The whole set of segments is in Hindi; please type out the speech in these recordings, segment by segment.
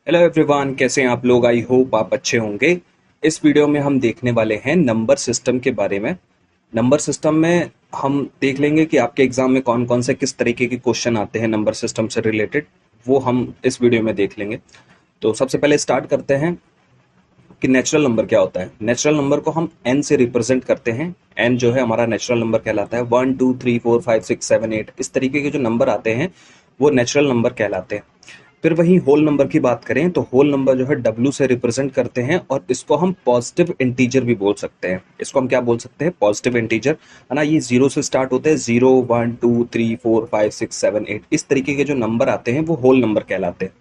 हेलो एवरीवन, कैसे हैं आप लोग। आई होप आप अच्छे होंगे। इस वीडियो में हम देखने वाले हैं नंबर सिस्टम के बारे में। नंबर सिस्टम में हम देख लेंगे कि आपके एग्जाम में कौन कौन से किस तरीके के क्वेश्चन आते हैं नंबर सिस्टम से रिलेटेड, वो हम इस वीडियो में देख लेंगे। तो सबसे पहले स्टार्ट करते हैं कि नेचुरल नंबर क्या होता है। नेचुरल नंबर को हम एन से रिप्रेजेंट करते हैं। एन जो है हमारा नेचुरल नंबर कहलाता है। 1 2 3 4 5 6 7 8 इस तरीके के जो नंबर आते हैं वो नेचुरल नंबर कहलाते हैं। फिर वही होल नंबर की बात करें तो होल नंबर जो है डब्ल्यू से रिप्रेजेंट करते हैं और इसको हम पॉजिटिव इंटीजर भी बोल सकते हैं। इसको हम क्या बोल सकते हैं? पॉजिटिव इंटीजर, है ना। ये जीरो से स्टार्ट होते हैं। 0 1 2 3 4 5 6 7 8 इस तरीके के जो नंबर आते हैं वो होल नंबर कहलाते हैं।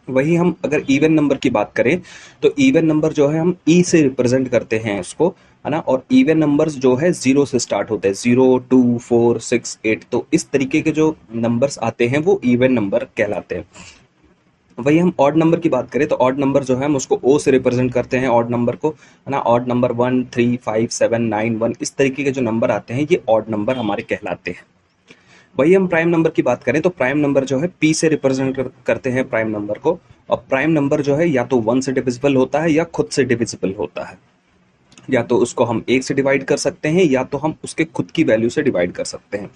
वही हम अगर इवन नंबर की बात करें तो इवन नंबर जो है हम ई से रिप्रेजेंट करते हैं उसको, है ना। और इवन नंबर्स जो है जीरो से स्टार्ट होते हैं। 0 2 4 6 8 तो इस तरीके के जो नंबर्स आते हैं वो इवन नंबर कहलाते हैं। वही हम ऑड नंबर की बात करें तो ऑड नंबर जो है हम उसको ओ से रिप्रेजेंट करते हैं ऑड नंबर को, है ना। ऑड नंबर 1 3 5 7 9 1 इस तरीके के जो नंबर आते हैं ये ऑड नंबर हमारे कहलाते हैं। वही हम प्राइम नंबर की बात करें तो प्राइम नंबर जो है पी से रिप्रेजेंट करते हैं प्राइम नंबर को। और प्राइम नंबर जो है या तो वन से डिविजिबल होता है या खुद से डिविजिबल होता है। या तो उसको हम एक से डिवाइड कर सकते हैं या तो हम उसके खुद की वैल्यू से डिवाइड कर सकते हैं।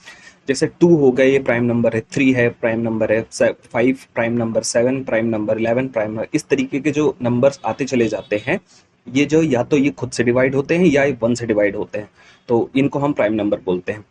जैसे 2 हो गए, ये प्राइम नंबर है। 3 है, प्राइम नंबर है। 5 prime number, 7 prime number, 11 prime number. इस तरीके के जो नंबर्स आते चले जाते हैं ये जो या तो ये खुद से डिवाइड होते हैं या ये वन से डिवाइड होते हैं, तो इनको हम प्राइम नंबर बोलते हैं।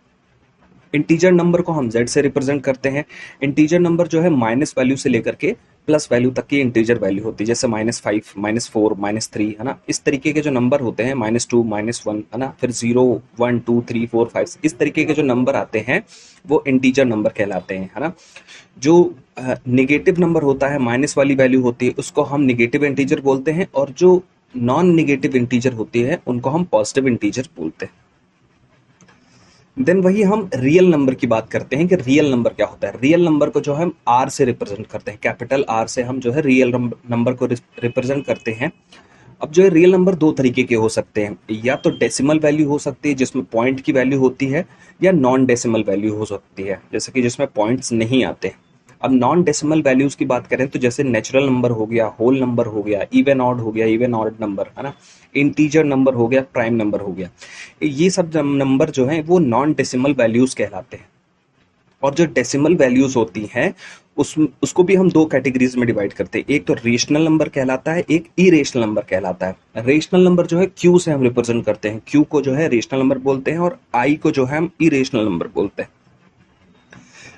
इंटीजर नंबर को हम जेड से रिप्रेजेंट करते हैं। इंटीजर नंबर जो है माइनस वैल्यू से लेकर के प्लस वैल्यू तक की इंटीजर वैल्यू होती है। जैसे -5 -4 -3, है ना। इस तरीके के जो नंबर होते हैं -2 -1, है ना। फिर 0 1 2 3 4 5 इस तरीके के जो नंबर आते हैं वो इंटीजर नंबर कहलाते हैं, है ना। जो निगेटिव नंबर होता है, माइनस वाली वैल्यू होती है, उसको हम निगेटिव इंटीजर बोलते हैं। और जो नॉन निगेटिव इंटीजर होती है उनको हम पॉजिटिव इंटीजर बोलते हैं। देन वही हम रियल नंबर की बात करते हैं कि रियल नंबर क्या होता है। रियल नंबर को जो हम आर से रिप्रेजेंट करते हैं, कैपिटल आर से हम जो है रियल नंबर को रिप्रेजेंट करते हैं। अब जो है रियल नंबर दो तरीके के हो सकते हैं। या तो डेसिमल वैल्यू हो सकती है जिसमें पॉइंट की वैल्यू होती है, या नॉन डेसिमल वैल्यू हो सकती है जैसे कि जिसमें पॉइंट्स नहीं आते। अब नॉन डेसिमल वैल्यूज की बात करें तो जैसे नेचुरल नंबर हो गया, होल नंबर हो गया, इवन ऑड हो गया, इवन ऑड नंबर, है ना। इंटीजर नंबर हो गया, प्राइम नंबर हो गया। ये सब नंबर जो हैं वो नॉन डेसिमल वैल्यूज कहलाते हैं। और जो डेसिमल वैल्यूज होती हैं उसको भी हम दो कैटेगरीज में डिवाइड करते हैं। एक तो रेशनल नंबर कहलाता है, एक इरेशनल नंबर कहलाता है। रेशनल नंबर जो है क्यू से हम रिप्रेजेंट करते हैं। क्यू को जो है रेशनल नंबर बोलते हैं और आई को जो है हम इरेशनल नंबर बोलते हैं।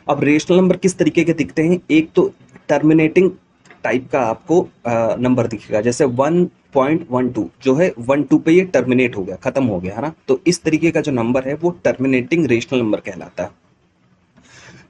अब रेशनल नंबर किस तरीके के दिखते हैं? एक तो टर्मिनेटिंग टाइप का आपको नंबर दिखेगा। जैसे 1.12 जो है 1 2 पे ये टर्मिनेट हो गया, खत्म हो गया, है ना। तो इस तरीके का जो नंबर है वो टर्मिनेटिंग रेशनल नंबर कहलाता है।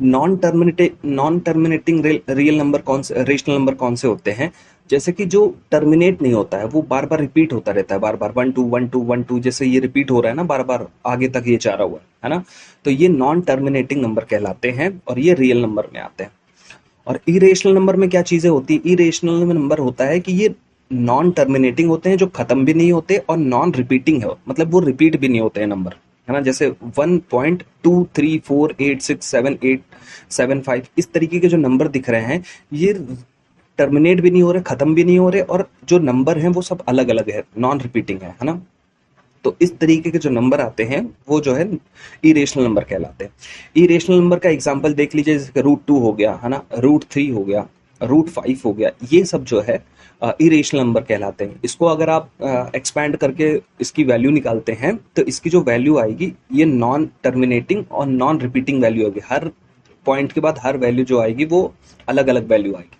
नॉन टर्मिनेटिंग रियल नंबर कौन से, रेशनल नंबर कौन से होते हैं? जैसे कि जो टर्मिनेट नहीं होता है, वो बार बार रिपीट होता रहता है, बार बार 1 2 1 2 1 2 जैसे ये रिपीट हो रहा है ना, बार बार आगे तक ये जा रहा हुआ है ना। तो ये नॉन टर्मिनेटिंग नंबर कहलाते हैं और ये रियल नंबर में आते हैं। और इरेशनल नंबर में क्या चीजें होती है? इरेशनल नंबर होता है कि ये नॉन टर्मिनेटिंग होते हैं, जो खत्म भी नहीं होते, और नॉन रिपीटिंग है, मतलब वो रिपीट भी नहीं होते हैं नंबर, है ना। जैसे 1.2 3 4 8 6 7 8 7 5 इस तरीके के जो नंबर दिख रहे हैं ये टर्मिनेट भी नहीं हो रहे, खत्म भी नहीं हो रहे, और जो नंबर हैं वो सब अलग अलग है, नॉन रिपीटिंग है ना। तो इस तरीके के जो नंबर आते हैं वो जो है इरेशनल नंबर कहलाते हैं। इरेशनल नंबर का एग्जांपल देख लीजिए, जैसे √2 हो गया, है ना, √3 हो गया, √5 हो गया। ये सब जो है इरेशनल नंबर कहलाते हैं। इसको अगर आप एक्सपैंड करके इसकी वैल्यू निकालते हैं तो इसकी जो वैल्यू आएगी ये नॉन टर्मिनेटिंग और नॉन रिपीटिंग वैल्यू होगी। हर पॉइंट के बाद हर वैल्यू जो आएगी वो अलग अलग वैल्यू आएगी।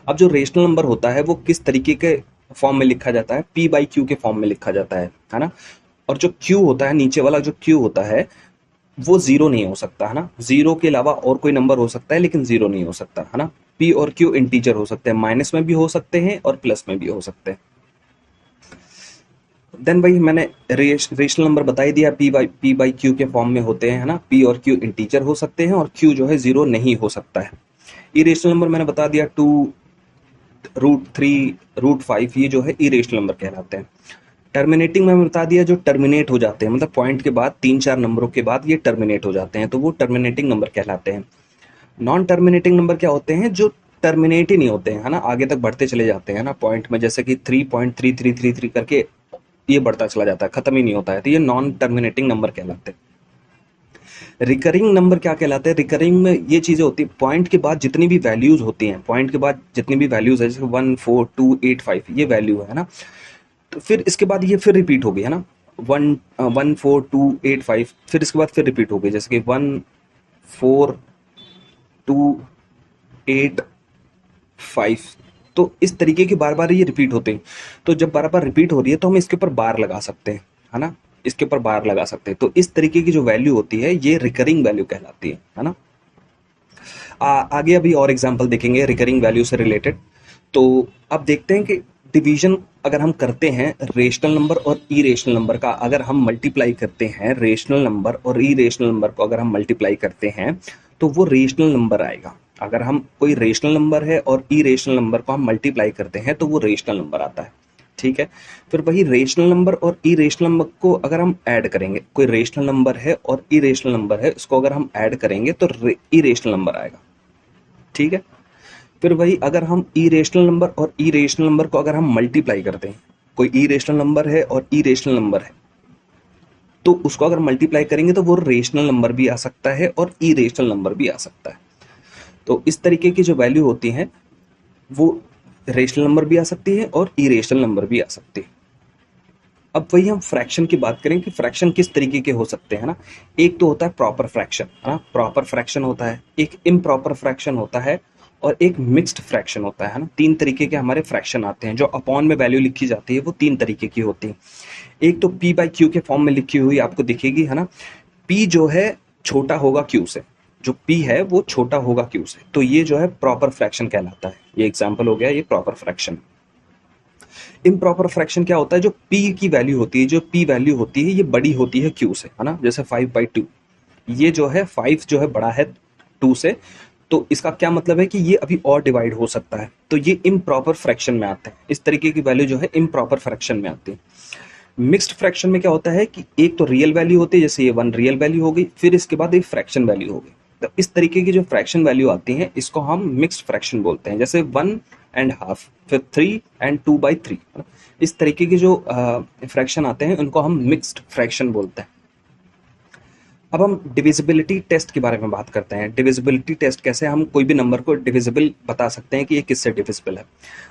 अब जो रेशनल नंबर होता है वो किस तरीके के फॉर्म में लिखा जाता है? p/q के फॉर्म में लिखा जाता है ना। और जो q होता है, नीचे वाला जो q होता है वो जीरो नहीं हो सकता, है ना। जीरो के अलावा और कोई नंबर हो सकता है लेकिन जीरो नहीं हो सकता, है ना। p और q इंटीजर हो सकते हैं, माइनस में भी हो सकते हैं और प्लस में भी हो सकते हैं। देन भाई मैंने रेशनल नंबर बता ही दिया, p/q के फॉर्म में होते हैं, है ना। p और q इंटीजर हो सकते हैं और q जो है जीरो नहीं हो सकता है। इरेशनल नंबर मैंने बता दिया, 2 √3 √5 ये जो है इरेशनल नंबर कहलाते हैं। टर्मिनेटिंग में बता दिया, जो टर्मिनेट हो जाते हैं, मतलब पॉइंट के बाद 3 4 नंबरों के बाद ये टर्मिनेट हो जाते हैं, तो वो टर्मिनेटिंग नंबर कहलाते हैं। नॉन टर्मिनेटिंग नंबर क्या होते हैं? जो टर्मिनेट ही नहीं होते हैं, है ना, आगे तक बढ़ते चले जाते हैं ना पॉइंट में, जैसे कि 3.3333 करके ये बढ़ता चला जाता है, खत्म ही नहीं होता है, तो ये नॉन टर्मिनेटिंग नंबर कहलाते हैं। रिकरिंग नंबर क्या कहलाते हैं? रिकरिंग में ये चीजें होती है, पॉइंट के बाद जितनी भी वैल्यूज होती हैं, पॉइंट के बाद जितनी भी वैल्यूज है, जैसे 14285 ये वैल्यू है ना, तो फिर इसके बाद ये फिर रिपीट हो गई, है ना, 14285, फिर इसके बाद फिर रिपीट हो गई, जैसे कि 14285। तो इस तरीके की बार बार ये रिपीट होते हैं, तो जब बार बार रिपीट हो रही है तो हम इसके ऊपर बार लगा सकते हैं, है ना, इसके ऊपर बार लगा सकते हैं। तो इस तरीके की जो वैल्यू होती है ये रिकरिंग वैल्यू कहलाती है ना। आगे अभी और एग्जांपल देखेंगे रिकरिंग वैल्यू से रिलेटेड। तो अब देखते हैं कि डिवीजन अगर हम करते हैं रेशनल नंबर और इरेशनल नंबर का, अगर हम मल्टीप्लाई करते हैं रेशनल नंबर और इरेशनल नंबर को अगर हम मल्टीप्लाई करते हैं तो वो रेशनल नंबर आएगा। अगर हम कोई रेशनल नंबर है और इरेशनल नंबर को हम मल्टीप्लाई करते हैं तो वो रेशनल नंबर आता है, ठीक है। फिर वही रेशनल नंबर और इरेशनल नंबर को अगर हम ऐड करेंगे, कोई रेशनल नंबर है और इरेशनल नंबर है, इसको अगर हम ऐड करेंगे तो इरेशनल नंबर आएगा, ठीक है। फिर वही अगर हम इरेशनल नंबर और इरेशनल नंबर को अगर हम मल्टीप्लाई करते हैं, कोई इरेशनल नंबर है और इरेशनल नंबर है, तो उसको अगर मल्टीप्लाई करेंगे तो वो रेशनल नंबर भी आ सकता है और इरेशनल नंबर भी आ सकता है। तो इस तरीके की जो वैल्यू होती है वो रेशनल नंबर भी आ सकती है और इरेशनल नंबर भी आ सकती है। अब वही हम फ्रैक्शन की बात करें कि फ्रैक्शन किस तरीके के हो सकते हैं ना। एक तो होता है प्रॉपर फ्रैक्शन, है ना, प्रॉपर फ्रैक्शन होता है, एक इम्प्रॉपर फ्रैक्शन होता है और एक मिक्स्ड फ्रैक्शन होता है ना। तीन तरीके के हमारे फ्रैक्शन आते हैं, जो अपॉन में वैल्यू लिखी जाती है वो तीन तरीके की होती है। एक तो पी बाई क्यू के फॉर्म में लिखी हुई आपको दिखेगी, है ना, पी जो है छोटा होगा क्यू से, जो पी है वो छोटा होगा क्यू से, तो ये जो है प्रॉपर फ्रैक्शन कहलाता है। ये एग्जाम्पल हो गया, ये प्रॉपर फ्रैक्शन। इम्प्रॉपर फ्रैक्शन क्या होता है? जो पी की वैल्यू होती है, जो पी वैल्यू होती है ये बड़ी होती है क्यू से, है ना, जैसे 5/2, ये जो है 5 जो है बड़ा है 2 से, तो इसका क्या मतलब है कि ये अभी और डिवाइड हो सकता है, तो ये इम्प्रॉपर फ्रैक्शन में आते हैं। इस तरीके की वैल्यू जो है इम्प्रॉपर फ्रैक्शन में आती है। मिक्स्ड फ्रैक्शन में क्या होता है कि एक तो रियल वैल्यू होती है, जैसे ये 1 रियल वैल्यू हो गई, फिर इसके बाद एक फ्रैक्शन वैल्यू हो गई। तो इस तरीके की जो फ्रैक्शन वैल्यू आती है इसको हम मिक्स्ड फ्रैक्शन बोलते हैं, जैसे 1.5, फिर 3 एंड 2/3। इस तरीके के जो फ्रैक्शन आते हैं उनको हम मिक्स्ड फ्रैक्शन बोलते हैं। अब हम डिविजिबिलिटी टेस्ट के बारे में बात करते हैं। डिविजिबिलिटी टेस्ट कैसे हम कोई भी नंबर को डिविजिबल बता सकते हैं कि ये किससे डिविजिबल है।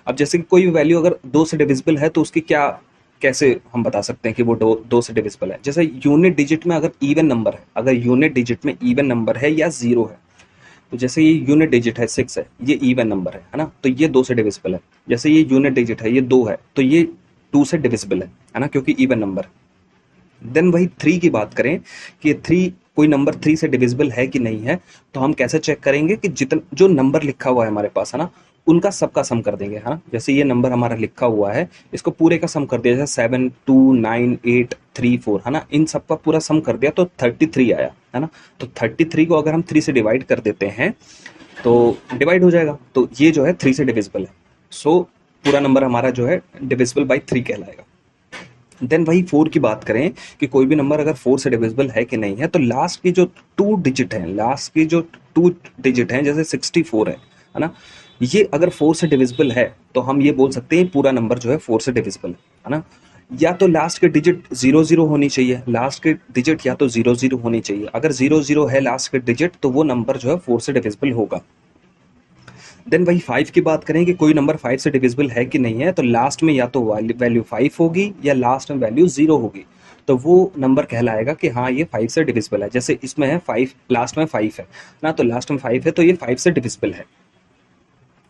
अब जैसे कि कोई भी वैल्यू अगर 2 से डिविजिबल है तो उसकी क्या, कैसे हम बता सकते हैं कि वो दो से डिविजिबल है। जैसे यूनिट डिजिट में अगर इवन नंबर है, अगर यूनिट डिजिट में इवन नंबर है या 0 है, तो जैसे ये यूनिट डिजिट है 6 है, ये इवन नंबर है ना, तो ये 2 से डिविजिबल है। जैसे ये यूनिट डिजिट है, ये 2 है, तो ये 2 से डिविजिबल है ना, क्योंकि इवन नंबर। देन वही 3 की बात करें कि 3 कोई नंबर 3 से डिविजिबल है कि नहीं है, तो हम कैसे चेक करेंगे कि जितना जो नंबर लिखा हुआ है हमारे पास, है ना, उनका सबका सम कर देंगे, है ना। जैसे ये नंबर हमारा लिखा हुआ है, इसको पूरे का सम कर दिया, जैसे 7 2 9 8 3 4, है ना, इन सबका पूरा सम कर दिया तो 33 आया, है ना। तो 33 को अगर हम 3 से डिवाइड कर देते हैं तो डिवाइड हो जाएगा, तो ये जो है 3 से डिविजिबल है। सो पूरा नंबर हमारा जो है डिविजिबल बाई 3 कहलाएगा। देन वही 4 की बात करें कि कोई भी नंबर अगर 4 से डिविजिबल है कि नहीं है, तो लास्ट की जो 2 डिजिट है, लास्ट की जो 2 डिजिट हैं, जैसे 64 है ना, ये अगर 4 से डिविजिबल है तो हम ये बोल सकते हैं पूरा नंबर जो है 4 से डिविजिबल है ना। या तो लास्ट के डिजिट 00 होनी चाहिए, लास्ट के डिजिट या तो 00 होनी चाहिए। अगर 00 है लास्ट के डिजिट तो वो नंबर जो है 4 से डिविजिबल होगा। देन वही 5 की बात करें कि कोई नंबर 5 से डिविजिबल है कि नहीं है, तो लास्ट में या तो वैल्यू 5 होगी या लास्ट में वैल्यू 0 होगी, तो वो नंबर कहलाएगा कि हाँ ये 5 से डिविजिबल है। जैसे इसमें है 5, लास्ट में 5 है ना, तो लास्ट में 5 है तो ये 5 से डिविजिबल है।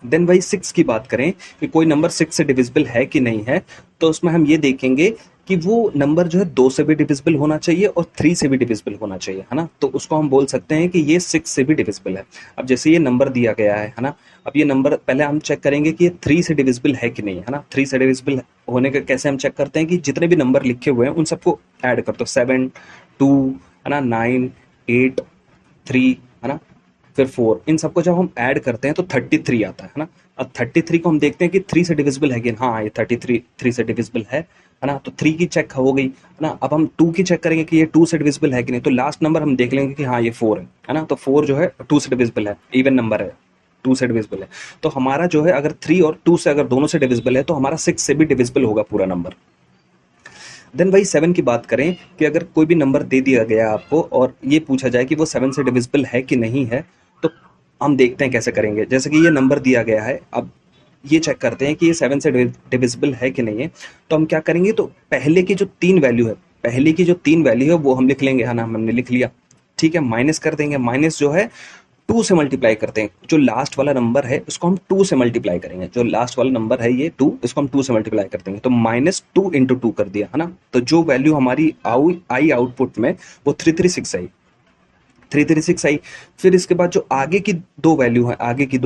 देन वही 6 की बात करें कि कोई नंबर 6 से डिविजिबल है कि नहीं है, तो उसमें हम ये देखेंगे कि वो नंबर जो है 2 से भी डिविजिबल होना चाहिए और 3 से भी डिविजिबल होना चाहिए, है ना। तो उसको हम बोल सकते हैं कि ये 6 से भी डिविजिबल है। अब जैसे ये नंबर दिया गया है ना, अब ये नंबर पहले हम चेक करेंगे कि ये 3 से डिविजिबल है कि नहीं, है ना। 3 से डिविजिबल होने का कैसे हम चेक करते हैं कि जितने भी नंबर लिखे हुए हैं उन सबको ऐड कर दो, 7 2 है ना, 9 8 3 है ना, फिर 4, इन सबको जब हम ऐड करते हैं तो 33 आता है ना। अब 33 को हम देखते हैं कि 3 से डिविजिबल है कि हाँ ये 3 से डिविजिबल है ना, तो 3 की चेक हो गई, है ना। अब हम 2 की चेक करेंगे कि ये 2 से डिविजिबल है कि नहीं, तो लास्ट नंबर हम देख लेंगे कि हाँ ये 4 है ना, तो 4 जो है 2 से डिविजिबल है, इवन नंबर है। 2 से डिविजिबल है। तो हमारा जो है अगर 3 और 2 से अगर दोनों से डिविजिबल है तो हमारा 6 से भी डिविजिबल होगा पूरा नंबर। देन वही 7 की बात करें कि अगर कोई भी नंबर दे दिया गया आपको और ये पूछा जाए कि वो 7 से डिविजिबल है कि नहीं है, तो हम देखते हैं कैसे करेंगे। जैसे कि ये नंबर दिया गया है, अब ये चेक करते हैं कि ये 7 से डिविजिबल है कि नहीं है। तो हम क्या करेंगे, तो पहले की जो 3 वैल्यू है, पहले की जो 3 वैल्यू है वो हम लिख लेंगे, है ना, हमने लिख लिया, ठीक है। माइनस कर देंगे, माइनस जो है 2 से मल्टीप्लाई करते हैं, जो लास्ट वाला नंबर है उसको हम 2 से मल्टीप्लाई करेंगे, जो लास्ट वाला नंबर है ये 2, इसको हम 2 से मल्टीप्लाई कर देंगे, तो -2 इंटू 2 कर दिया, है ना। तो जो वैल्यू हमारी आई आउटपुट में वो 336 आई, 336 आई। फिर इसके बाद जो आगे की दो वैल्यू है, आगे की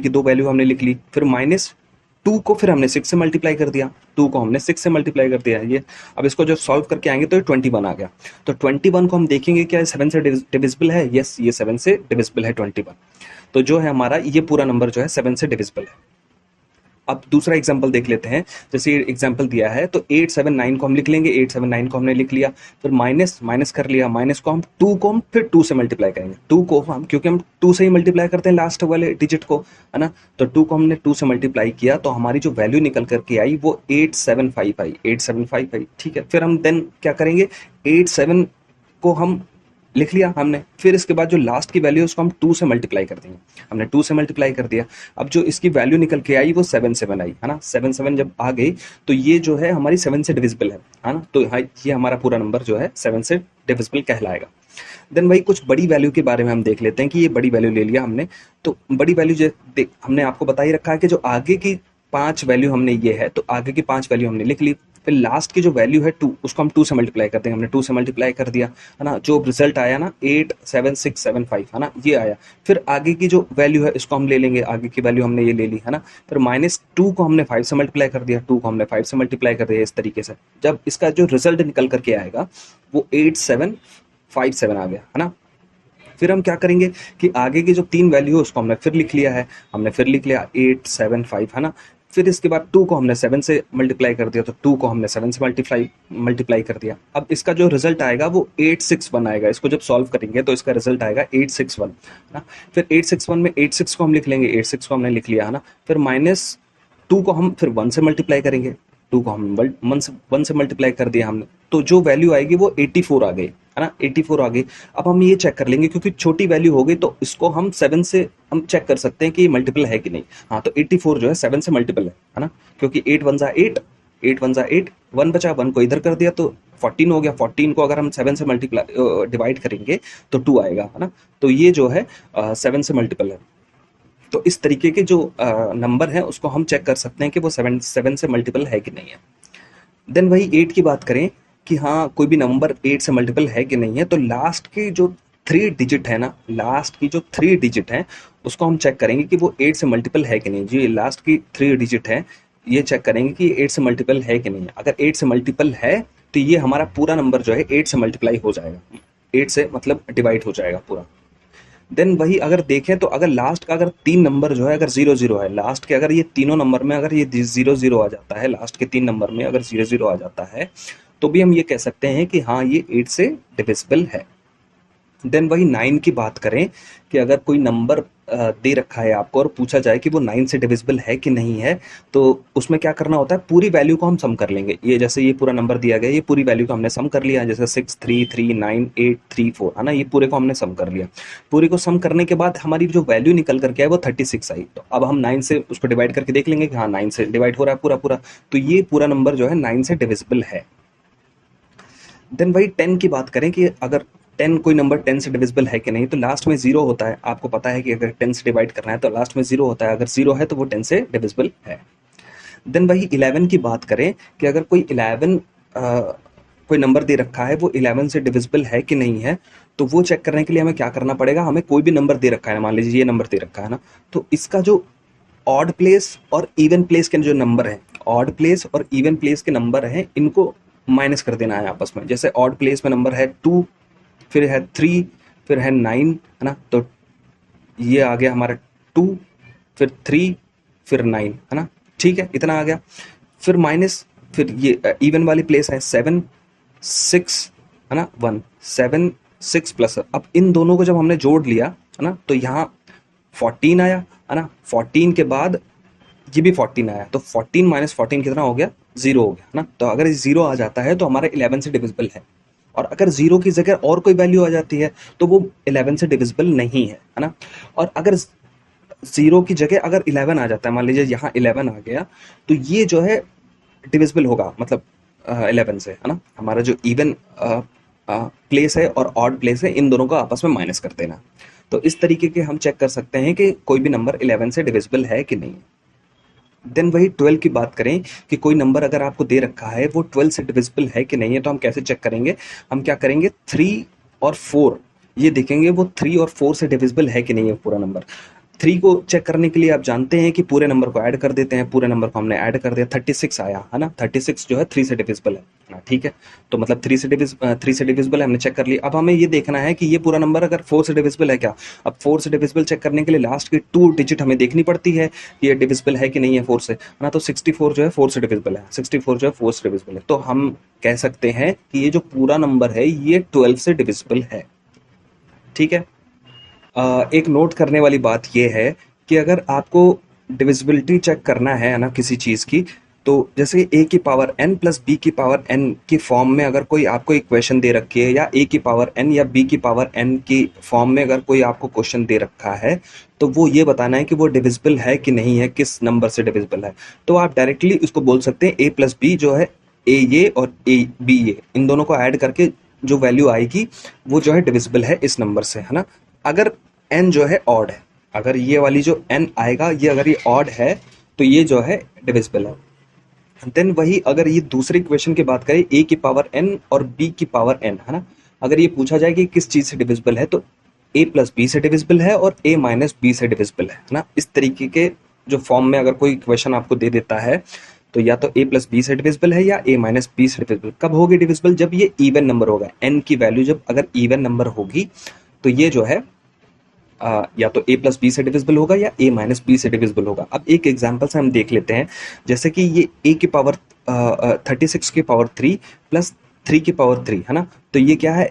दो वैल्यू हमने लिख ली, फिर -2 को फिर हमने 6 से मल्टीप्लाई कर दिया, 2 को हमने 6 से मल्टीप्लाई कर दिया ये। अब इसको जो सॉल्व करके आएंगे तो 21 आ गया। तो 21 को हम देखेंगे क्या 7 से डिविजिबल है, यस ये 7 से डिविजिबल है 21। तो जो है हमारा ये पूरा नंबर जो है 7 से डिविजिबल है। अब दूसरा एग्जांपल देख लेते हैं। जैसे एग्जांपल दिया है तो 879 को हम लिख लेंगे, 879 को हमने लिख लिया, फिर माइनस माइनस कर लिया, माइनस को हम 2 को हम फिर 2 से मल्टीप्लाई करेंगे, 2 को हम, क्योंकि हम 2 से ही मल्टीप्लाई करते हैं लास्ट वाले डिजिट को, है ना। तो 2 को हमने 2 से मल्टीप्लाई किया तो हमारी जो वैल्यू निकल करके आई वो 875 आई, 875 आई, ठीक है। फिर हम देन क्या करेंगे, 87 को हम लिख लिया हमने, फिर इसके बाद जो लास्ट की वैल्यू है उसको हम 2 से मल्टीप्लाई कर देंगे, हमने 2 से मल्टीप्लाई कर दिया। अब जो इसकी वैल्यू निकल के आई वो 77 आई, है ना। 77 जब आ गई तो ये जो है हमारी 7 से डिविजिबल है ना। तो ये हमारा पूरा नंबर जो है 7 से डिविजिबल कहलाएगा। देन वही कुछ बड़ी वैल्यू के बारे में हम देख लेते हैं कि ये बड़ी वैल्यू ले लिया हमने। तो बड़ी वैल्यू जो हमने आपको बता ही रखा है कि जो आगे की 5 वैल्यू हमने ये है, तो आगे की 5 वैल्यू हमने लिख ली, फिर लास्ट की जो वैल्यू है 2 उसको हम 2 से मल्टीप्लाई कर देंगे, हमने 2 से मल्टीप्लाई कर दिया, है ना। जो रिजल्ट आया ना 87675, है ना, ये आया। फिर आगे की जो वैल्यू है इसको हम ले लेंगे, आगे की वैल्यू हमने ये ले ली, है ना। फिर -2 को हमने 5 से मल्टीप्लाई कर दिया, 2 को हमने 5 से मल्टीप्लाई कर दिया। इस तरीके से जब इसका जो रिजल्ट निकल करके आएगा वो 8757 आ गया, है ना। फिर हम क्या करेंगे कि आगे की जो 3 वैल्यू है उसको हमने फिर लिख लिया है, हमने फिर लिख लिया 875, है ना। फिर इसके बाद 2 को हमने 7 से मल्टीप्लाई कर दिया, तो 2 को हमने 7 से मल्टीप्लाई कर दिया। अब इसका जो रिजल्ट आएगा वो 861 आएगा। इसको जब सॉल्व करेंगे तो इसका रिजल्ट आएगा 861, है ना। फिर 861 में 86 को हम लिख लेंगे, 86 को हमने लिख लिया, है ना। फिर -2 को हम फिर 1 से मल्टीप्लाई करेंगे, 2 को हम 1 से मल्टीप्लाई कर दिया हमने, तो जो वैल्यू आएगी वो 84 आ गई, है ना, 84 आ गई। अब हम ये चेक कर लेंगे क्योंकि छोटी वैल्यू हो गई तो इसको हम 7 से हम चेक कर सकते हैं कि ये मल्टीपल है कि नहीं। हाँ, तो 84 जो है 7 से मल्टीपल है ना, क्योंकि 8 1 8, 8 1 8, 1 बचा, 1 को इधर कर दिया तो 14 हो गया। 14 को अगर हम 7 से मल्टीप्लाई डिवाइड करेंगे तो 2 आएगा, है ना। तो ये जो है 7 से मल्टीपल है। तो इस तरीके के जो नंबर है उसको हम चेक कर सकते हैं कि वो 7 से मल्टीपल है कि नहीं है। देन वही 8 की बात करें कि हाँ कोई भी नंबर 8 से मल्टीपल है कि नहीं है, तो लास्ट की जो 3 डिजिट है ना, लास्ट की जो 3 डिजिट है उसको हम चेक करेंगे कि वो 8 से मल्टीपल है कि नहीं। जी लास्ट की 3 डिजिट है, ये चेक करेंगे कि 8 से मल्टीपल है कि नहीं है। अगर 8 से मल्टीपल है तो ये हमारा पूरा नंबर जो है 8 से मल्टीप्लाई हो जाएगा, 8 से मतलब डिवाइड हो जाएगा पूरा। देन वही अगर देखें तो अगर लास्ट का अगर 3 नंबर जो है अगर 0 0 है, लास्ट के अगर ये तीनों नंबर में अगर ये 0 0 आ जाता है, लास्ट के 3 नंबर में अगर 0 0 आ जाता है तो भी हम ये कह सकते हैं कि हाँ ये 8 से डिविजिबल है। देन वही 9 की बात करें कि अगर कोई नंबर दे रखा है आपको और पूछा जाए कि वो 9 से डिविजिबल है कि नहीं है, तो उसमें क्या करना होता है, पूरी वैल्यू को हम सम कर लेंगे। ये जैसे ये पूरा नंबर दिया गया, ये पूरी वैल्यू को हमने सम कर लिया, जैसे 6 3 3 9 8 3 4, है ना, ये पूरे को हमने सम कर लिया। पूरी को सम करने के बाद हमारी जो वैल्यू निकल करके आए वो 36 आई। तो अब हम 9 से उसको डिवाइड करके देख लेंगे कि हाँ 9 से डिवाइड हो रहा है पूरा पूरा, तो ये पूरा नंबर जो है 9 से डिविजिबल है। देन वही 10 की बात करें कि अगर 10 कोई नंबर 10 से डिविजिबल है कि नहीं, तो लास्ट में 0 होता है। आपको पता है कि अगर 10 से डिवाइड करना है तो लास्ट में 0 होता है, अगर 0 है तो वो 10 से डिविजिबल है। देन वही 11 की बात करें कि अगर कोई 11 कोई नंबर दे रखा है वो 11 से डिविजिबल है कि नहीं है, तो वो चेक करने के लिए हमें क्या करना पड़ेगा, हमें कोई भी नंबर दे रखा है, मान लीजिए ये नंबर दे रखा है ना, तो इसका जो ऑड प्लेस और इवन प्लेस के जो नंबर हैं, ऑड प्लेस और इवन प्लेस के नंबर हैं, इनको माइनस कर देना है आपस में। जैसे ऑड प्लेस में नंबर है 2, फिर है 3, फिर है 9, है ना, तो ये आ गया हमारा 2, फिर 3, फिर 9, है ना, ठीक है, इतना आ गया। फिर माइनस, फिर ये इवन वाली प्लेस है 7 6, है ना, 1 7 6 प्लस। अब इन दोनों को जब हमने जोड़ लिया, है ना, तो यहाँ 14 आया, है है ना। 14 के बाद ये भी 14 आया, तो 14 माइनस 14 कितना हो गया, 0 हो गया, है ना। तो अगर 0 आ जाता है तो हमारा 11 से डिविजिबल है, और अगर 0 की जगह और कोई वैल्यू आ जाती है तो वो 11 से डिविजिबल नहीं है ना। और अगर 0 की जगह अगर 11 आ जाता है, मान लीजिए यहाँ 11 आ गया, तो ये जो है डिविजिबल होगा, मतलब 11 से, है ना। हमारा जो इवन प्लेस है और ऑड प्लेस है, इन दोनों को आपस में माइनस कर देना। तो इस तरीके के हम चेक कर सकते हैं कि कोई भी नंबर 11 से डिविजिबल है कि नहीं। देन वही 12 की बात करें कि कोई नंबर अगर आपको दे रखा है वो 12 से डिविजिबल है कि नहीं है, तो हम कैसे चेक करेंगे। हम क्या करेंगे, 3 और 4 ये देखेंगे वो 3 और 4 से डिविजिबल है कि नहीं है पूरा नंबर। 3 को चेक करने के लिए आप जानते हैं कि पूरे नंबर को ऐड कर देते हैं, पूरे नंबर को हमने ऐड कर दिया, 36 आया, है ना। 36 जो है 3 से डिविजिबल है ना, ठीक है। तो मतलब 3 से डिविजिबल है, हमने चेक कर लिया। अब हमें ये देखना है कि ये पूरा नंबर अगर 4 से डिविजिबल है क्या। अब 4 से डिविजिबल चेक करने के लिए लास्ट की 2 डिजिट हमें देखनी पड़ती है कि ये डिविजिबल है कि नहीं है 4 से, है ना। तो 64 जो है 4 से डिविजिबल है, 64 जो है 4 से डिविजिबल है, तो हम कह सकते हैं कि ये जो पूरा नंबर है ये 12 से डिविजिबल है, ठीक है। एक नोट करने वाली बात यह है कि अगर आपको डिविजिबिलिटी चेक करना है ना किसी चीज़ की, तो जैसे a की पावर n प्लस b की पावर n की फॉर्म में अगर कोई आपको इक्वेशन दे रखी है, या a की पावर n या b की पावर n की फॉर्म में अगर कोई आपको क्वेश्चन दे रखा है, तो वो ये बताना है कि वो डिविजिबल है कि नहीं है, किस नंबर से डिविजिबल है। तो आप डायरेक्टली उसको बोल सकते हैं a प्लस बी जो है a ये और a b ये, इन दोनों को ऐड करके जो वैल्यू आएगी वो जो है डिविजिबल है इस नंबर से, है ना। अगर n जो है ऑड है, अगर ये वाली जो n आएगा ये अगर ये ऑड है तो ये जो है डिविजिबल है। देन वही अगर ये दूसरी इक्वेशन की बात करें, a की पावर n और b की पावर n, है ना। अगर ये पूछा जाए कि किस चीज़ से डिविजिबल है, तो a प्लस बी से डिविजिबल है और a माइनस बी से डिविजिबल है ना। इस तरीके के जो फॉर्म में अगर कोई इक्वेशन आपको दे देता है, तो या तो a प्लस बी से डिविजिबल है या a माइनस बी से डिविजिबल। कब होगी डिविजिबल, जब ये इवन नंबर होगा, n की वैल्यू जब अगर इवन नंबर होगी तो ये जो है या तो a प्लस बी से डिविजिबल होगा या a माइनस बी से डिविजिबल होगा। अब एक एग्जांपल से हम देख लेते हैं, जैसे कि ये a की पावर 36 की पावर 3 प्लस 3 की पावर 3, है ना। तो ये क्या है,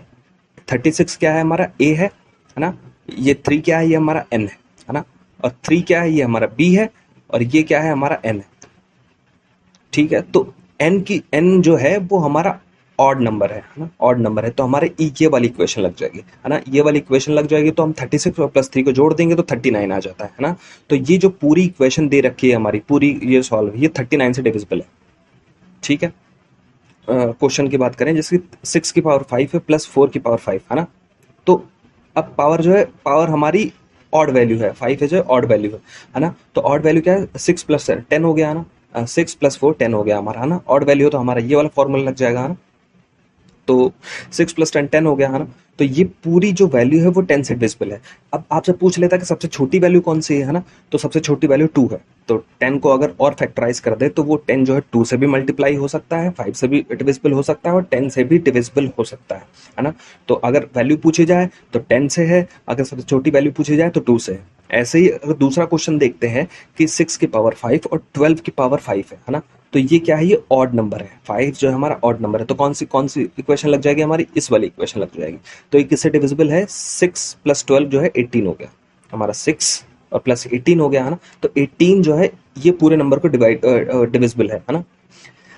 36 क्या है हमारा a है ना। ये 3 क्या है, ये हमारा n है ना। और 3 क्या है, ये हमारा b है, और ये क्या है हमारा n है, ठीक है। तो n जो है वो हमारा ऑड नंबर है ना, ऑड नंबर है, तो हमारे ये वाली इक्वेशन लग जाएगी, है ना। ये वाली इक्वेशन लग जाएगी तो हम 36 और प्लस 3 को जोड़ देंगे तो 39 आ जाता है ना। तो ये जो पूरी इक्वेशन दे रखी है हमारी, पूरी ये सॉल्व, ये 39 से डिविजिबल है, ठीक है। क्वेश्चन की बात करें, जैसे 6 की पावर 5 है प्लस 4 की पावर 5, है ना। तो अब पावर जो है, पावर हमारी ऑड वैल्यू है, 5 है जो ऑड वैल्यू है ना। तो ऑड वैल्यू क्या है, 6 प्लस 10 हो गया, है ना। 6 प्लस 4 10 हो गया हमारा, है ना। ऑड वैल्यू तो हमारा ये वाला फॉर्मूला लग जाएगा, है ना। तो 6 प्लस 10 10 हो गया, है ना। तो ये पूरी जो वैल्यू है वो 10 से डिविजिबल है। अब आपसे पूछ लेता है कि सबसे छोटी वैल्यू कौन सी है ना। तो सबसे छोटी वैल्यू 2 है, तो 10 को अगर और फैक्टराइज कर दे तो वो 10 जो है 2 से भी मल्टीप्लाई हो सकता है, 5 से भी डिविजिबल हो सकता है, और 10 से भी डिविजिबल हो सकता है ना। तो अगर वैल्यू पूछी जाए तो 10 से है, अगर सबसे छोटी वैल्यू पूछी जाए तो 2 से है। ऐसे ही अगर दूसरा क्वेश्चन देखते हैं कि 6 की पावर 5 और 12 की पावर 5 है ना। तो ये क्या है, ये ऑड नंबर है, 5 जो है हमारा ऑड नंबर है, तो कौन सी इक्वेशन लग जाएगी हमारी, इस वाली इक्वेशन लग जाएगी। तो ये किससे डिविजिबल है, 6 प्लस 12 जो है 18 हो गया हमारा, 6 और प्लस 18 हो गया, है ना। तो 18 जो है ये पूरे नंबर को डिविजिबल है ना।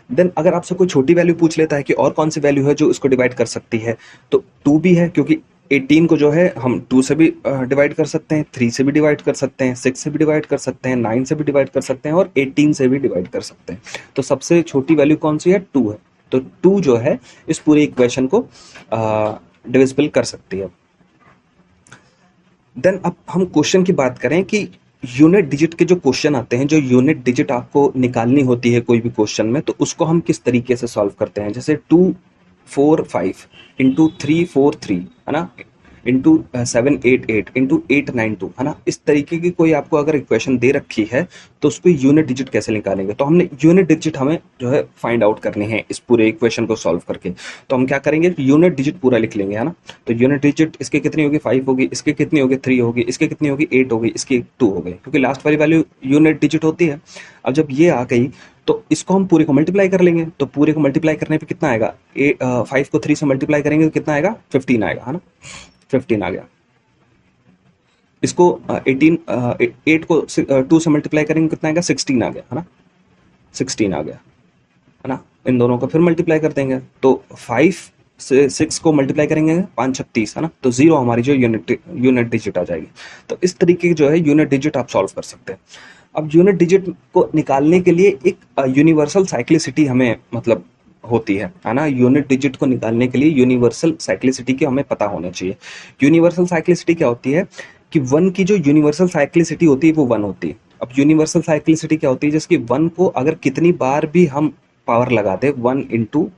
देन अगर आपसे कोई छोटी वैल्यू पूछ लेता है कि और कौन सी वैल्यू है जो इसको डिवाइड कर सकती है, तो 2 भी है, क्योंकि 18 को जो है हम 2 से भी डिवाइड कर सकते हैं, 3 से भी डिवाइड कर सकते हैं, 6 से भी डिवाइड कर सकते हैं, 9 से भी डिवाइड कर सकते हैं, और 18 से भी डिवाइड कर सकते हैं। तो सबसे छोटी वैल्यू कौन सी है, 2 है। तो 2 जो है इस पूरी इक्वेशन को डिविजिबल कर सकती है। देन अब हम क्वेश्चन की बात करें कि यूनिट डिजिट के जो क्वेश्चन आते हैं, जो यूनिट डिजिट आपको निकालनी होती है कोई भी क्वेश्चन में, तो उसको हम किस तरीके से सॉल्व करते हैं। जैसे 2 4 5 इंटू 3 4 3, है ना, इंटू 7 8 8 इंटू 8 9 2, है ना। इस तरीके की कोई आपको अगर इक्वेशन दे रखी है तो उस पर यूनिट डिजिट कैसे निकालेंगे। तो हमने यूनिट डिजिट हमें जो है फाइंड आउट करनी है इस पूरे इक्वेशन को सॉल्व करके। तो हम क्या करेंगे, यूनिट डिजिट पूरा लिख लेंगे, है ना। तो यूनिट डिजिट इसके कितनी होगी, 5 होगी, इसके कितनी होगी, 3 होगी, इसके कितनी होगी, 8 होगी, इसकी 2 हो गई, क्योंकि लास्ट वाली वैल्यू यूनिट डिजिट होती है। अब जब ये आ गई तो इसको हम पूरे को मल्टीप्लाई कर लेंगे। तो पूरे को मल्टीप्लाई करने पे कितना आएगा, 5 को 3 से मल्टीप्लाई करेंगे तो कितना आएगा, 15 आएगा, है ना। 15 आ गया। इसको 8 को 2 से मल्टीप्लाई करेंगे कितना आएगा, 16 आ गया है ना, 16 आ गया है ना। इन दोनों को फिर मल्टीप्लाई कर देंगे तो 5 से 6 को मल्टीप्लाई करेंगे 5 36 है ना, तो 0 हमारी जो यूनिट डिजिट आ जाएगी। तो इस तरीके की जो है यूनिट डिजिट आप सॉल्व कर सकते हैं। अब यूनिट डिजिट को निकालने के लिए एक यूनिवर्सल साइक्लिसिटी हमें मतलब होती है ना। यूनिट डिजिट को निकालने के लिए यूनिवर्सल साइक्लिसिटी की हमें पता होना चाहिए। यूनिवर्सल साइक्लिसिटी क्या होती है कि 1 की जो यूनिवर्सल साइक्लिसिटी होती है वो 1 होती है। अब यूनिवर्सल साइक्लिसिटी क्या होती है, जिसकी 1 को अगर कितनी बार भी हम पावर लगाते हैं 1 इंटू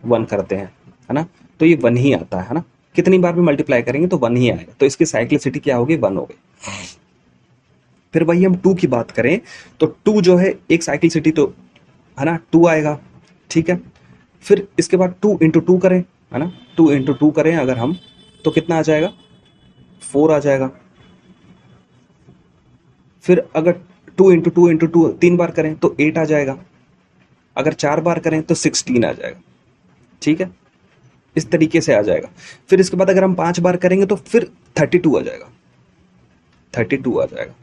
1 करते हैं है ना, तो ये 1 ही आता है ना। कितनी बार भी मल्टीप्लाई करेंगे तो 1 ही आएगा, तो इसकी साइक्लिसिटी क्या होगी, 1 हो गई। फिर वही हम 2 की बात करें तो 2 जो है एक साइक्लिसिटी तो है ना 2 आएगा, ठीक है। फिर इसके बाद 2 इंटू 2 करें है ना, 2 इंटू 2 करें अगर हम तो कितना आ जाएगा, 4 आ जाएगा। फिर अगर 2 इंटू 2 इंटू 2 3 बार करें तो 8 आ जाएगा। अगर 4 बार करें तो 16 आ जाएगा, ठीक है। इस तरीके से आ जाएगा। फिर इसके बाद अगर हम 5 बार करेंगे तो फिर 32 आ जाएगा, 32 आ जाएगा।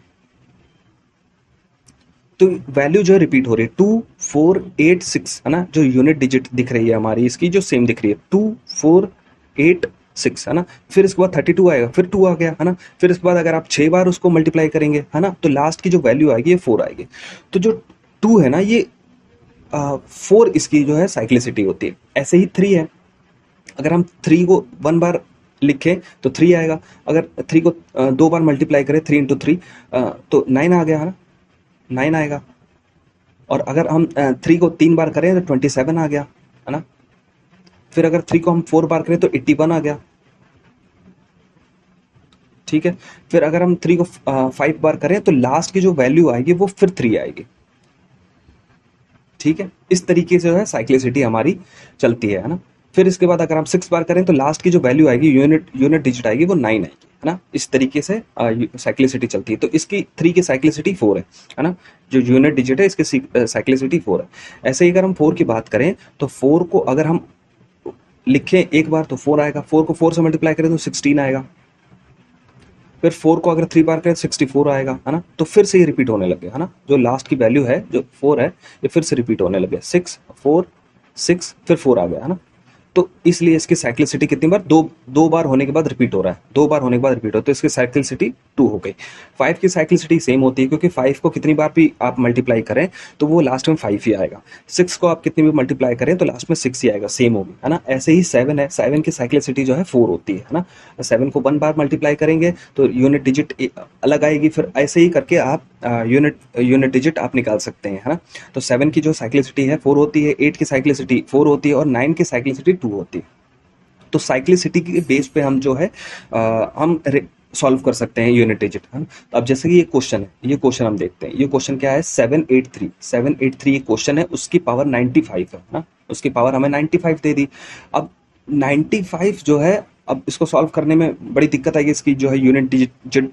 तो वैल्यू जो है रिपीट हो रही है 2 4 8 6 है ना, जो यूनिट डिजिट दिख रही है हमारी इसकी जो सेम दिख रही है 2 4 8 6 है ना। फिर इसके बाद 32 आएगा, फिर 2 आ गया है ना। फिर इसके बाद अगर आप 6 बार उसको मल्टीप्लाई करेंगे है ना, तो लास्ट की जो वैल्यू आएगी ये 4 आएगी। तो जो 2 है ना ये 4 इसकी जो है साइक्लिसिटी होती है। ऐसे ही 3 है, अगर हम 3 को 1 बार लिखें तो 3 आएगा। अगर 3 को 2 बार मल्टीप्लाई करें 3 इंटू 3 तो 9 आ गया है ना, 9 आएगा। और अगर हम 3 को 3 बार करें तो 27 आ गया है ना। फिर अगर 3 को हम 4 बार करें तो 81 आ गया, ठीक है। फिर अगर हम 3 को 5 बार करें तो लास्ट की जो वैल्यू आएगी वो फिर 3 आएगी, ठीक है। इस तरीके से जो है साइक्लिसिटी हमारी चलती है ना। फिर इसके बाद अगर हम 6 बार करें तो लास्ट की जो वैल्यू आएगी यूनिट डिजिट आएगी वो 9 आएगी है ना। इस तरीके से साइक्लिसिटी चलती है। तो इसकी 3 की साइक्लिसिटी 4 है ना। जो यूनिट डिजिट है इसकी साइक्लिसिटी 4 है। ऐसे ही अगर हम 4 की बात करें तो 4 को अगर हम लिखें एक बार तो 4 आएगा, 4 को 4 से मल्टीप्लाई करें तो 16 आएगा। फिर 4 को अगर 3 बार करें 64 आएगा है ना। तो फिर से ये रिपीट होने लगे है ना, जो लास्ट की वैल्यू है जो 4 है ये फिर से रिपीट होने लगे, 6 4 6 फिर 4 आ गया है ना। तो इसलिए इसकी साइक्लिसिटी कितनी बार, दो बार होने के बाद रिपीट हो रहा है, 2 बार होने के बाद रिपीट हो, तो इसकी साइक्लिसिटी 2 हो गई। 5 की साइक्लिसिटी सेम होती है क्योंकि 5 को कितनी बार भी आप मल्टीप्लाई करें तो वो लास्ट में 5 ही आएगा। 6 को आप कितनी भी मल्टीप्लाई करें तो लास्ट में 6 ही आएगा, सेम होगी है ना। ऐसे ही 7 है, 7 की साइक्लिसिटी जो है 4 होती है ना। 7 को 1 बार मल्टीप्लाई करेंगे तो यूनिट डिजिट अलग आएगी। फिर ऐसे ही करके आप यूनिट डिजिट आप निकाल सकते हैं है ना। तो 7 की जो साइक्लिसिटी है 4 होती है, 8 की साइक्लिसिटी 4 होती है और 9 की साइक्लिसिटी 2 होती है। तो साइक्लिसिटी के बेस पे हम जो है हम सॉल्व कर सकते हैं यूनिट डिजिट है ना। तो अब जैसे कि ये क्वेश्चन है, ये क्वेश्चन हम देखते हैं। ये क्वेश्चन क्या है, 783 ये क्वेश्चन है, उसकी पावर 95 है ना, उसकी पावर हमें 95 दे दी। अब 95 जो है, अब इसको सॉल्व करने में बड़ी दिक्कत आएगी, इसकी जो है यूनिट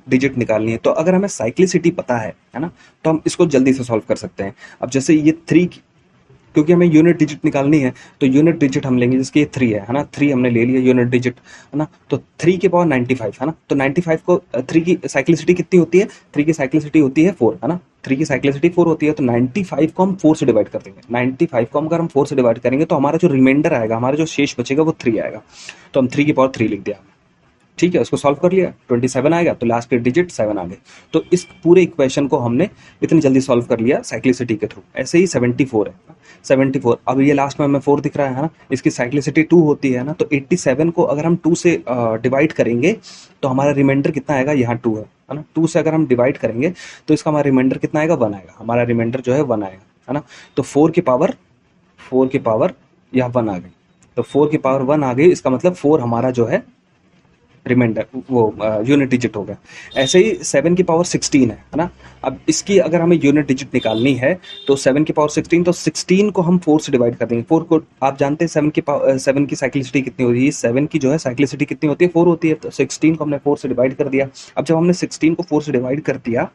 डिजिट निकालनी है। तो अगर हमें साइक्लिसिटी पता है ना, तो हम इसको जल्दी से सॉल्व कर सकते हैं। अब जैसे ये 3 क्योंकि हमें यूनिट डिजिट निकालनी है तो यूनिट डिजिट हम लेंगे, जिसकी 3 है ना, 3 हमने ले लिया यूनिट डिजिट है ना। तो 3 की पावर 95 है ना, तो 95 को 3 की साइक्लिसिटी कितनी होती है, 3 की साइक्लिसिटी होती है 4 है ना। 3 की साइक्लिसिटी 4 होती है, तो 95 को हम 4 से डिवाइड कर देंगे। 95 को अगर हम 4 से डिवाइड करेंगे तो हमारा जो रिमाइंडर आएगा, हमारा जो शेष बचेगा वो 3 आएगा। तो हम 3 की पावर 3 लिख दिया, ठीक है। उसको सॉल्व कर लिया, 27 आएगा तो लास्ट के डिजिट 7 आ गए। तो इस पूरे इक्वेशन को हमने इतनी जल्दी सॉल्व कर लिया साइक्लिसिटी के थ्रू। ऐसे ही 74 है, 74 अब ये लास्ट में हमें 4 दिख रहा है ना, इसकी साइक्लिसिटी 2 होती है ना। तो 87 को अगर हम 2 से डिवाइड करेंगे तो हमारा रिमाइंडर कितना आएगा, यहाँ 2 है ना। 2 से अगर हम डिवाइड करेंगे तो इसका हमारा रिमाइंडर कितना आएगा, 1 आएगा। हमारा रिमाइंडर जो है 1 आएगा है ना। तो 4 की पावर यहाँ 1 आ गई, तो 4 की पावर 1 आ गई, इसका मतलब 4 हमारा जो है रिमाइंडर वो यूनिट डिजिट हो गया। ऐसे ही 7 की पावर 16 है ना। अब इसकी अगर हमें यूनिट डिजिट निकालनी है तो 7 की पावर 16, तो 16 को हम 4 से डिवाइड कर देंगे। 4 को आप जानते हैं 7 की साइक्लिसिटी कितनी होती है, 7 की जो है साइक्लिसिटी कितनी होती है, 4 होती है। तो 16 को हमने 4 से डिवाइड कर दिया। अब जब हमने 16 को 4 से डिवाइड कर दिया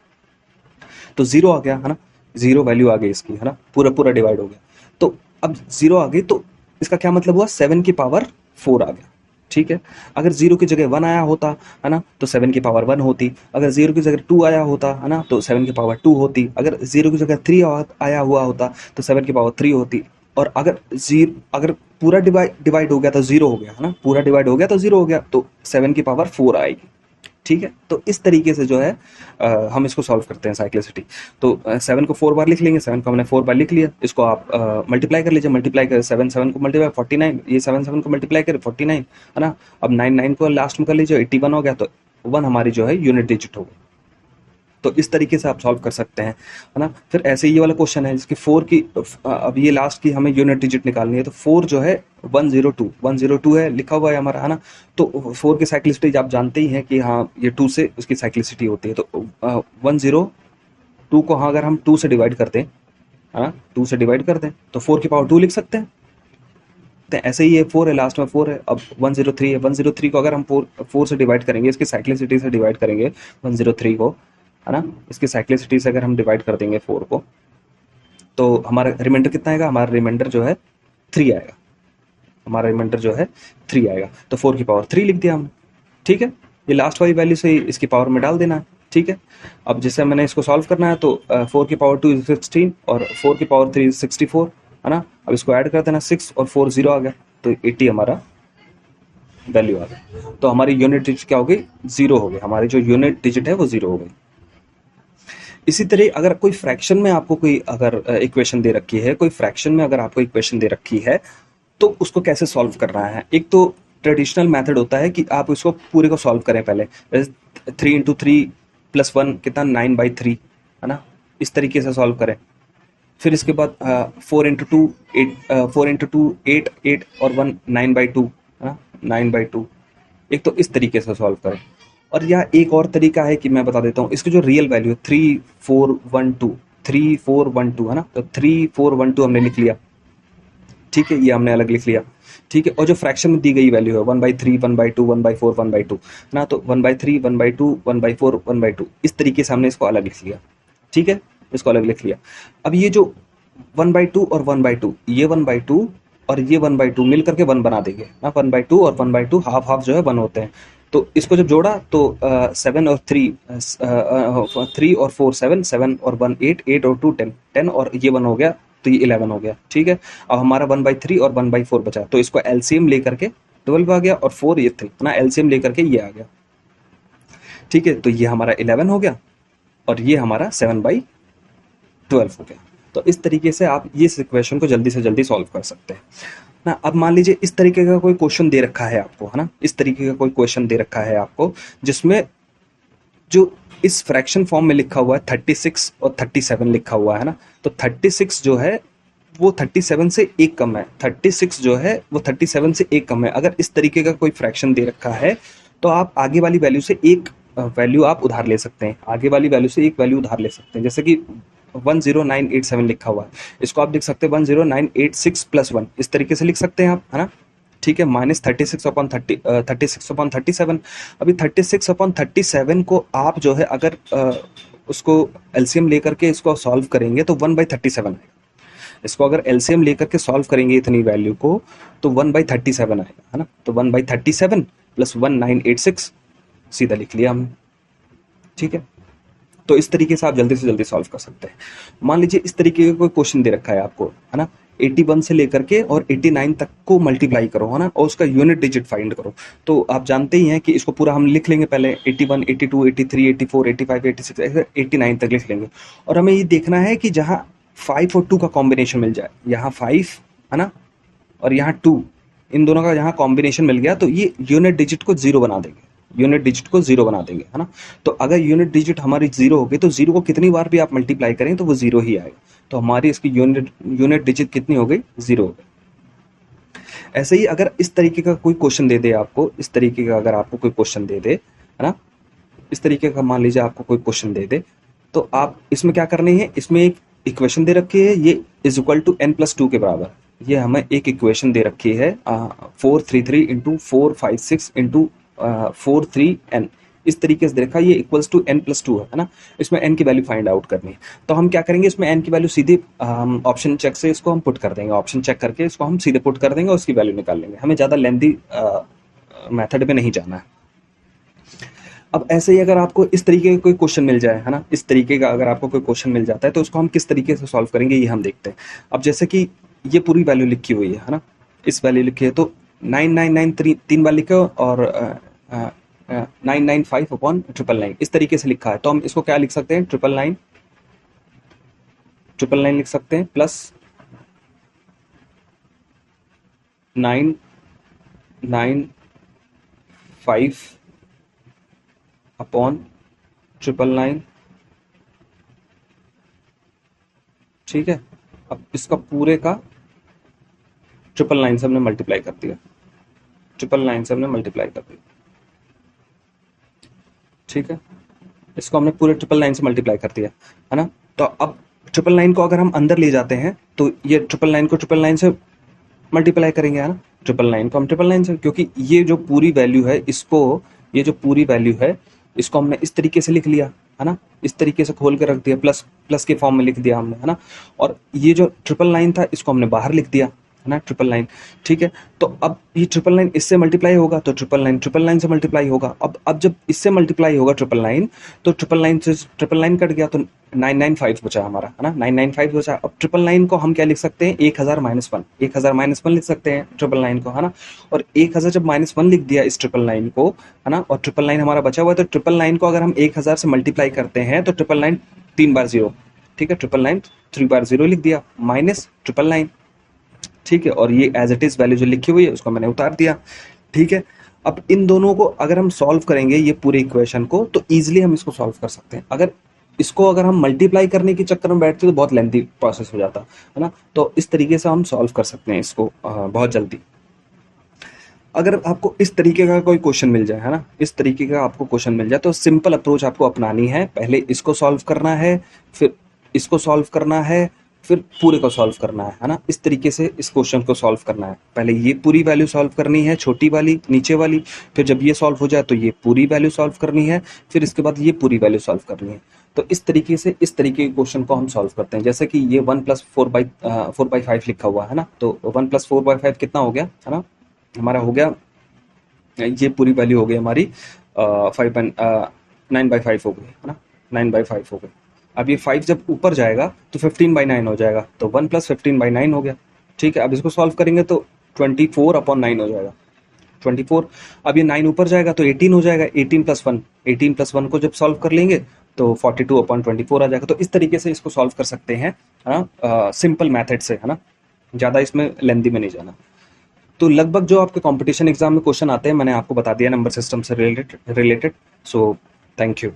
तो 0 आ गया है ना, 0 वैल्यू आ गई इसकी है ना, पूरा डिवाइड हो गया। तो अब 0 आ गई तो इसका क्या मतलब हुआ, 7 की पावर 4 आ गया, ठीक है। अगर 0 की जगह 1 आया होता, है ना, तो 7 की पावर 1 होती। अगर 0 की जगह 2 आया होता, है ना, तो 7 की पावर 2 होती। अगर 0 की जगह 3 आया हुआ होता तो 7 की पावर 3 होती। और अगर पूरा डिवाइड डिवाइड हो गया तो 0 हो गया, है ना, पूरा डिवाइड हो गया तो 0 हो गया, तो 7 की पावर 4 आएगी। ठीक है, तो इस तरीके से जो है हम इसको सॉल्व करते हैं साइक्लिसिटी। तो 7 को 4 बार लिख लेंगे, 7 को हमने 4 बार लिख लिया, इसको आप मल्टीप्लाई कर लीजिए, मल्टीप्लाई कर 7 7 को मल्टीप्लाई 49, ये 7 7 को मल्टीप्लाई करे 49, है ना। अब 9 9 को लास्ट में कर लीजिए, 81 हो गया, तो 1 हमारी जो है यूनिट डिजिट हो गई। तो इस तरीके से आप सॉल्व कर सकते हैं, है ना। फिर ऐसे ये वाला क्वेश्चन है जिसकी 4 की, अब ये लास्ट की हमें यूनिट डिजिट निकालनी है, तो 4 जो है 102 है लिखा हुआ है हमारा, है ना। तो 4 की साइक्लिसिटी आप जानते ही हैं कि हाँ ये 2 से उसकी साइक्लिसिटी होती है। तो 102 को हाँ अगर हम 2 से डिवाइड कर दें, हाँ 2 से डिवाइड कर दें तो 4 की पावर 2 लिख सकते हैं। तो ऐसे ही ये 4 है, लास्ट में 4 है। अब 103 है, 103 को अगर हम 4 से डिवाइड करेंगे, इसकी साइक्लिसिटी से डिवाइड करेंगे 103 को, है ना, इसकी साइक्लिसिटी से अगर हम डिवाइड कर देंगे 4 को, तो हमारा रिमाइंडर कितना आएगा, हमारा रिमाइंडर जो है 3 आएगा, हमारा रिमाइंडर जो है 3 आएगा। तो 4 की पावर 3 लिख दिया हमने। ठीक है, ये लास्ट वाली वैल्यू से इसकी पावर में डाल देना है। ठीक है, अब जैसे मैंने इसको सॉल्व करना है, तो 4 की पावर 2 16 और 4 की पावर 3 64, है ना। अब इसको ऐड कर देना, 6 और 4 0 आ गया, तो 80 हमारा वैल्यू आ गया। तो हमारी यूनिट डिजिट क्या हो गई, 0 हो गई, हमारी जो यूनिट डिजिट है वो 0 हो गई। इसी तरह अगर कोई फ्रैक्शन में आपको कोई अगर इक्वेशन दे रखी है, कोई फ्रैक्शन में अगर आपको इक्वेशन दे रखी है, तो उसको कैसे सॉल्व करना है। एक तो ट्रेडिशनल मेथड होता है कि आप उसको पूरे को सॉल्व करें पहले, 3 इंटू 3 प्लस 1 कितना 9/3, है ना, इस तरीके से सॉल्व करें। फिर इसके बाद 4 इंटू 2 8, 4 इंटू 2 8 8 और 1 9/2, है ना, 9/2। एक तो इस तरीके से सॉल्व करें। और यह एक और तरीका है कि मैं बता देता हूँ, इसकी जो रियल वैल्यू है 3 4 1 2 है ना, तो 3 4 1 2 हमने लिख लिया। ठीक है, ये हमने अलग लिख लिया। ठीक है, और जो फ्रैक्शन में दी गई वैल्यू है 1/3 1/2 1/4 1/2, है ना, तो 1/3 1/2 1/4 1/2, इस तरीके से हमने इसको अलग लिख लिया। ठीक है, इसको अलग लिख लिया। अब ये जो 1/2 और 1/2, ये 1/2 और ये 1/2 मिल करके 1 बना देंगे ना, 1/2 और 1/2 हाफ हाफ जो है 1 होते हैं। तो इसको जब जोड़ा तो 7 और 3 3 और 4 7 7 और 1 8 8 और 2 10 10 और ये 1 हो गया, तो ये 11 हो गया। ठीक है, अब हमारा 1/3 और 1/4 बचा, तो इसको एलसीएम लेकर के 12 आ गया और 4 ये 3 ना, एलसीएम लेकर के ये आ गया। ठीक है, तो ये हमारा 11 हो गया और ये हमारा 7/12 हो गया। तो इस तरीके से आप ये इक्वेशन को जल्दी से जल्दी सॉल्व कर सकते हैं ना। अब मान लीजिए इस तरीके का कोई क्वेश्चन दे रखा है आपको, है ना, इस तरीके का कोई क्वेश्चन दे रखा है आपको, जिसमें जो इस फ्रैक्शन फॉर्म में लिखा हुआ है 36 और 37 लिखा हुआ है ना, तो 36 जो है वो 37 से एक कम है, 36 जो है वो 37 से एक कम है। अगर इस तरीके का कोई फ्रैक्शन दे रखा है, तो आप आगे वाली वैल्यू से एक वैल्यू आप उधार ले सकते हैं, आगे वाली वैल्यू से एक वैल्यू उधार ले सकते हैं। जैसे कि 10987 लिखा हुआ है, इसको आप लिख सकते हैं 10986 प्लस 1, इस तरीके से लिख सकते हैं आप, है ना। ठीक है, -36/37। अभी 36/37 को आप जो है अगर उसको एलसीएम लेकर के इसको सॉल्व करेंगे तो 1/37 आएगा। इसको अगर एलसीएम लेकर के सॉल्व करेंगे इतनी वैल्यू को, तो 1/37 आएगा, है ना। तो 1/37 प्लस 1986 सीधा लिख लिया हमने। ठीक है, तो इस तरीके से आप जल्दी से जल्दी सॉल्व कर सकते हैं। मान लीजिए इस तरीके का कोई क्वेश्चन दे रखा है आपको, है ना, 81 से लेकर के और 89 तक को मल्टीप्लाई करो, है ना, और उसका यूनिट डिजिट फाइंड करो। तो आप जानते ही हैं कि इसको पूरा हम लिख लेंगे पहले, 81 82 83 84 85 86 ऐसे 89 तक लिख लेंगे। और हमें ये देखना है कि जहाँ 5 और 2 का कॉम्बिनेशन मिल जाए, यहाँ 5 है ना और यहाँ 2, इन दोनों का यहाँ कॉम्बिनेशन मिल गया, तो ये यूनिट डिजिट को 0 बना देंगे, यूनिट डिजिट को 0 बना देंगे, है ना। तो अगर यूनिट डिजिट हमारी 0 हो गई, तो 0 को कितनी बार भी आप मल्टीप्लाई करें तो वो 0 ही आएगा। तो हमारी इसकी यूनिट डिजिट कितनी हो गई, 0 हो गई। ऐसे ही अगर इस तरीके का कोई क्वेश्चन दे दे आपको, इस तरीके का अगर आपको कोई क्वेश्चन दे दे, है ना, इस तरीके का मान लीजिए आपको कोई क्वेश्चन दे दे, तो आप इसमें क्या करनी है, इसमें एक इक्वेशन दे रखी है, ये इज इक्वल टू n+2 के बराबर। ये हमें एक इक्वेशन दे रखी है 433 इंटू 456 इंटू 43n, इस तरीके से देखा, ये इक्वल्स टू n+2 है ना। इसमें n की वैल्यू फाइंड आउट करनी है, तो हम क्या करेंगे, इसमें n की वैल्यू सीधे ऑप्शन चेक से इसको हम पुट कर देंगे, ऑप्शन चेक करके इसको हम सीधे पुट कर देंगे और उसकी वैल्यू निकाल लेंगे। हमें ज़्यादा लेंदी मेथड में नहीं जाना है। अब ऐसे ही अगर आपको इस तरीके का कोई क्वेश्चन मिल जाए, है ना, इस तरीके का अगर आपको कोई क्वेश्चन मिल जाता है तो उसको हम किस तरीके से सॉल्व करेंगे ये हम देखते हैं। अब जैसे कि ये पूरी वैल्यू लिखी हुई है ना, इस वैल्यू लिखी है तो 9993 3 बार लिखो और 995 अपॉन 999 इस तरीके से लिखा है, तो हम इसको क्या लिख सकते हैं, 999 लिख सकते हैं प्लस 995 अपॉन 999। ठीक है, अब इसका पूरे का 999 से हमने मल्टीप्लाई कर दिया, 999 से हमने मल्टीप्लाई कर दिया। ठीक है, इसको हमने पूरे 999 से मल्टीप्लाई कर दिया, है ना। तो अब 999 को अगर हम अंदर ले जाते हैं तो ये 999 को 999 से मल्टीप्लाई करेंगे, है ना। 999 को हम 999 से, क्योंकि ये जो पूरी वैल्यू है इसको, ये जो पूरी वैल्यू है इसको हमने इस तरीके से लिख लिया, है ना, इस तरीके से खोल के रख दिया, प्लस प्लस के फॉर्म में लिख दिया हमने, है ना। और ये जो 999 था इसको हमने बाहर लिख दिया, है ना, 999। ठीक है, तो अब ये 999 इससे मल्टीप्लाई होगा तो 999 से मल्टीप्लाई होगा। अब जब इससे मल्टीप्लाई होगा 999 तो 999 से 999 कट गया तो 995 बचा हमारा, है ना, 995 बचा। अब 999 को हम क्या लिख सकते हैं, 1000 माइनस 1, 1000 माइनस 1 लिख सकते हैं 999 को, है ना। और 1000 जब माइनस 1 लिख दिया इस 999 को, है ना, और 999 हमारा बचा हुआ है, तो 999 को अगर हम 1000 से मल्टीप्लाई करते हैं तो 999 3 बार 0, ठीक है, 999 3 बार 0 लिख दिया माइनस 999। ठीक है, और ये एज इट इज वैल्यू जो लिखी हुई है उसको मैंने उतार दिया। ठीक है, अब इन दोनों को अगर हम सॉल्व करेंगे ये पूरे इक्वेशन को तो इजीली हम इसको सॉल्व कर सकते हैं। अगर हम मल्टीप्लाई करने के चक्कर में बैठते तो बहुत लेंथी प्रोसेस हो जाता, है ना। तो इस तरीके से हम सॉल्व कर सकते हैं इसको बहुत जल्दी। अगर आपको इस तरीके का कोई क्वेश्चन मिल जाए, है ना, इस तरीके का आपको क्वेश्चन मिल जाए तो सिंपल अप्रोच आपको अपनानी है। पहले इसको सॉल्व करना है, फिर इसको सॉल्व करना है, फिर पूरे को सॉल्व करना है ना। इस तरीके से इस क्वेश्चन को सॉल्व करना है। पहले ये पूरी वैल्यू सॉल्व करनी है, छोटी वाली नीचे वाली, फिर जब ये सॉल्व हो जाए तो ये पूरी वैल्यू सॉल्व करनी है, फिर इसके बाद ये पूरी वैल्यू सॉल्व करनी है। तो इस तरीके से इस तरीके के क्वेश्चन को हम सॉल्व करते हैं। जैसे कि ये 1+4/5 लिखा हुआ है ना, तो 1+4/5 कितना हो गया, है ना, हमारा हो गया, ये पूरी वैल्यू हो गई हमारी 9/5 हो गई, है ना, 9/5 हो गई। अब ये 5 जब ऊपर जाएगा तो 15/9 हो जाएगा, तो 1+15/9 हो गया। ठीक है, अब इसको सॉल्व करेंगे तो 24/9 हो जाएगा, 24। अब ये 9 ऊपर जाएगा तो 18 हो जाएगा, 18+1 को जब सॉल्व कर लेंगे तो 42/24 आ जाएगा। तो इस तरीके से इसको सॉल्व कर सकते हैं, है ना, सिंपल मैथड से, है ना, ज़्यादा इसमें लेंथी में नहीं जाना। तो लगभग जो आपके कंपटीशन एग्जाम में क्वेश्चन आते हैं मैंने आपको बता दिया नंबर सिस्टम से रिलेटेड। So thank you.